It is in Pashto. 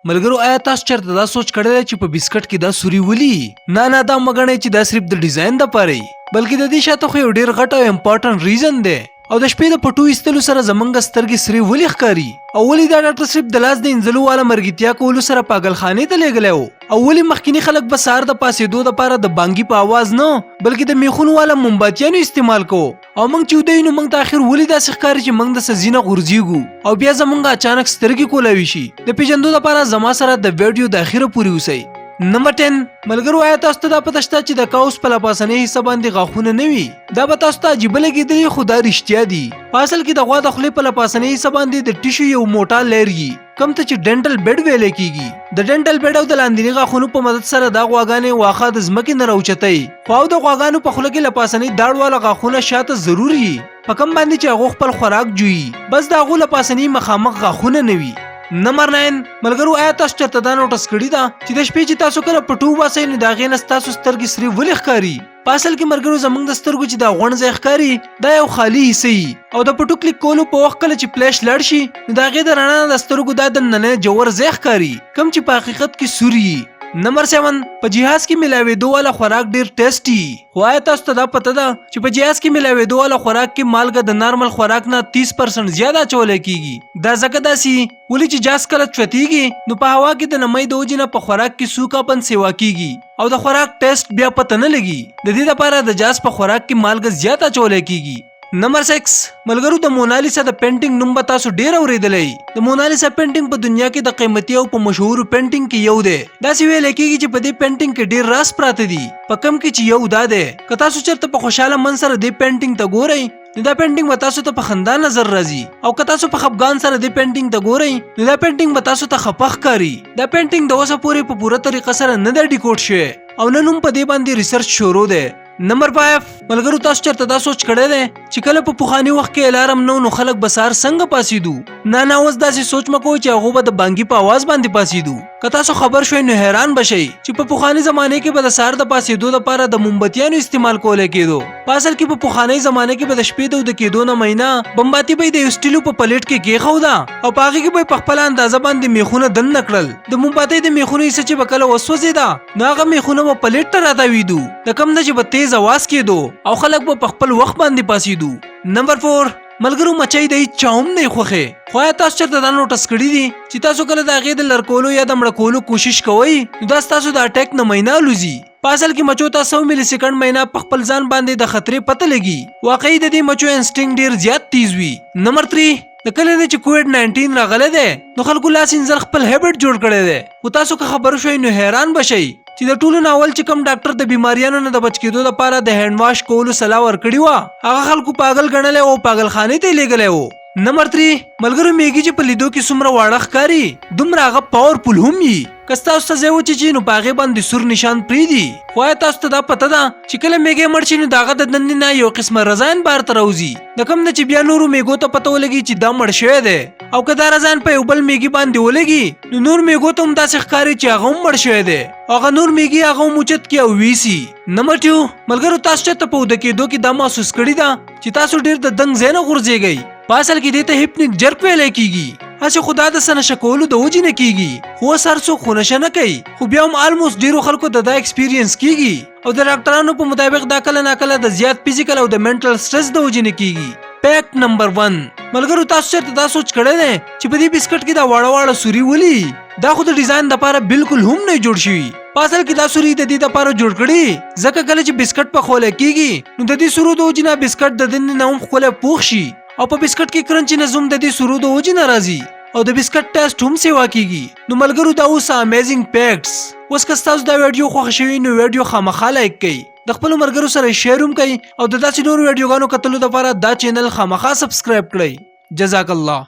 ملګرو آیا تاسو چرته دا سوچ کړی چې په بسکټ کې دا سوري ولي؟ نه دا مګنئ چې دا صرف د ډیزاین د پاره بلکې د دې شاته خو یو ډیر غټ او امپورټنت ریزن دی او د شپې د پټو ایستلو سره زمونږ سترګې سری ولي ښکاري او ولې دا ډاکټر صرف د لاس د انځلو والا مرګتیا کولو سره پاگلخانه ته لګلای او ولې مخکینی خلک به سار د پاسېدو لپاره د بانګي په आवाज نه بلکې د میخونو والا مومباتیانو استعمال کو او موږ چې ودی نو موږ ته اخر ولې دا ښکاري چې موږ د سزینه غورځيګو او بیا زمونږ اچانک سترګې کولاوي شي د پیژندو لپاره زما سره د ویډیو د اخره پوری اوسئ نمبر 10 ملګرو آیا تاسو ته دا پته شته چې د کاوس په لپاسنې حصہ باندې غاښونه نه وي دا به تاسو ته عجیب لګیدلی خو دا رښتیا دي په اصل کې د غوا د خولې په لپاسنې حصہ باندې د ټیشو یو موټا لیر وي کوم ته چې ډنټل بیډ ویل کیږي د ډنټل بیډ او د لاندینی غاښونو په مدد سره دا غواګانې واخه د ځمکې نه راوچتای خو او د غواګانو په خوله کې لپاسنې داړ والا غاښونه شاته ضروري په کم باندې چې هغه خپل خوراک جوړي بس دا غو لپاسنې مخامخ غاښونه نه وي نمبر 9 ملګرو آیا تاسو چرته دا نوټس کړی دا چې د شپې چې تاسو کله پټو واسئ نو دا غینه تاسو سترګې سری ولې ښکاری په اصل کې ملګرو زمونږ د سترګو چې دا غونځ ښکاری دا یو خالی حصہ او د پټو کلیک کولو په وخت کله چې فلیش لړ شي نو دا غې د رڼا د سترګو دا د ننه جوور ځای ښکاری کم چې په حقیقت کې سوري نمبر 7 په جهاز کې ملاوېدو والا خوراک ډیر ټیسټي خو آیا تاسو ته دا پته ده چې په جهاز کې ملاوېدو والا خوراک کې مالګه د نارمل خوراک نه 30% زیاده اچول کیږي دا ځکه داسي ولې چې جهاز کله چوتیږي نو په هوا کې د نمۍ د وجې نه په خوراک کې سوکاپن سیوا کیږي او د خوراک ټیسټ بیا پته نه لګي د دې لپاره د جهاز په خوراک کې مالګه زیاته اچول کیږي نمبر 6 ملګرو د مونالیسا د پینټینګ نوم به تاسو ډیر اوریدلې د مونالیسا پینټینګ په دنیا کې د قیمتي او په مشهور پینټینګ کې یو دی دا سی ویل کېږي چې په دې پینټینګ کې ډیر راز پراته دي په کم کې چې یو دا دی که تاسو چرته په خوشاله من سره دې پینټینګ ته ګورئ نو دا پینټینګ به تاسو ته په خندا نظر راځي او که تاسو په خفګان سره دې پینټینګ ته ګورئ نو دا پینټینګ به تاسو ته خپه ښکاري دا پینټینګ د اوسه پورې په پوره طریقه سره نه دی ډیکوډ شوی او نن هم په دې باندې ریسرچ شروع دی نمبر 5 ملګرو تاسو چرته دا سوچ کړی دی چې کله په پخوانی وخت کې الارم نو خلک به سار څنګه پاسېدو نه اوس داسې سوچ مکو چې هغه به د بانګي په आवाज باندې پاسېدو که تاسو خبر شوئ نو حیران بشئ چې په پخوانی زمانه کې به د سار د پاسېدو لپاره د مومبتیانو استعمال کول کېدو په اصل کې په پخوانی زمانه کې به د شپې د کېدو نه مهینه بمباتی به د سټیلو په پلیټ کې کېښودا او په هغه کې به په خپل اندازه باندې میخونه دن نکړل د مومباتی د میخونو یې چې بکله وسوځیدا نو هغه میخونه په پلیټ ته راتاویدو د کم نه چې به تیز आवाज کېدو او خلک په خپل وخت باندې پاسېدو نمبر 4 ملګرو مچۍ د چاوم نه خوخه خو تاسو چرته دا نوټس کړی دي چې تاسو کله دا غې د لړکولو یا د مړ کولو کوشش کوئ نو دا تاسو د اٹیک نه مینه لوزي په اصل کې مچو ته 100 ملي سکند مینه په خپل ځان باندې د خطرې پته لګي واقعي د دې مچو انسټینګ ډیر زیات تیز وي نمبر 3 د کله چې کووډ 19 راغله ده نو خلکو لاس انځر خپل هابټ جوړ کړی دی او تاسو که خبر شوئ نو حیران بشئ چې د ټولو ناول چې کوم ډاکټر د بیماریانو نه د بچ کېدو لپاره د هند واش کولو صلاح ورکړی و هغه خلکو پاگل ګڼل او پاگلخانه ته لېږلی و نمبر 3 ملګرو میږي چې په لیدو کې څومره واړه ښکاري دومره هغه پاورفل هم وي که ستاسو ته ځای وچیچي نو په هغې باندې سور نشان پرېږدي خو آیا تاسو ته دا پته ده چې کله میږی مړ شي نو د هغه د دندې نه یو قسمه رضاین بار ته راوځي د کوم نه چې بیا نورو میږو ته پته ولګي چې دا مړ شوی دی او که دا رضاین په یو بل میږي باندې ولګي نو نور میږو ته هم داسې ښکاري چې هغه هم مړ شوی دی هغه نور میږي هغه هم اوچت کړي او ویسي نمبر 2 ملګرو تاسو چېرته په وده کېدو کې دا محسوس کړي ده چې تاسو ډېر د دنګ ځای نه غورځېږئ په اصل کې دې ته هیپنیک جرک ویلی کېږي هسې خو دا د څه نشه کولو د وجې نه کېږي خو اوس هر څوک خو نشه نه کوي خو بیا هم آلموسټ ډېرو خلکو د دا ایکسپیرینس کېږي او د ډاکټرانو په مطابق دا کله ناکله د زیات فزیکل او د منټل سټرس د وجې نه کېږي فیکټ نمبر 1 ملګرو تاسو چېرته دا سوچ کړی دی چې په دې بسکټ کې دا واړه واړه سوري ولي دا خو د ډیزاین دپاره بالکل هم نه جوړ شوي په اصل کې دا سوري د دې دپاره جوړ کړي ځکه کله چې بسکټ پخولی کېږي نو د دې سورو د وجې نه بسکټ د دننه نه هم ښکلی پوخ شي او په بسکټ کې کرنچي نظم د دې سورو د وجې نه راځي او د بسکټ ټیسټ هم سیوا کیږي نو ملګرو دا اوس امیزنګ فیکټس اوس که ستاسو دا ویډیو خوښ شوي نو ویډیو خامخا لایک کړئ د خپلو ملګرو سره شیر هم کړئ او د داسې نورو ویډیوګانو کتلو لپاره دا چینل خامخا سبسکرایب کړئ جزاک الله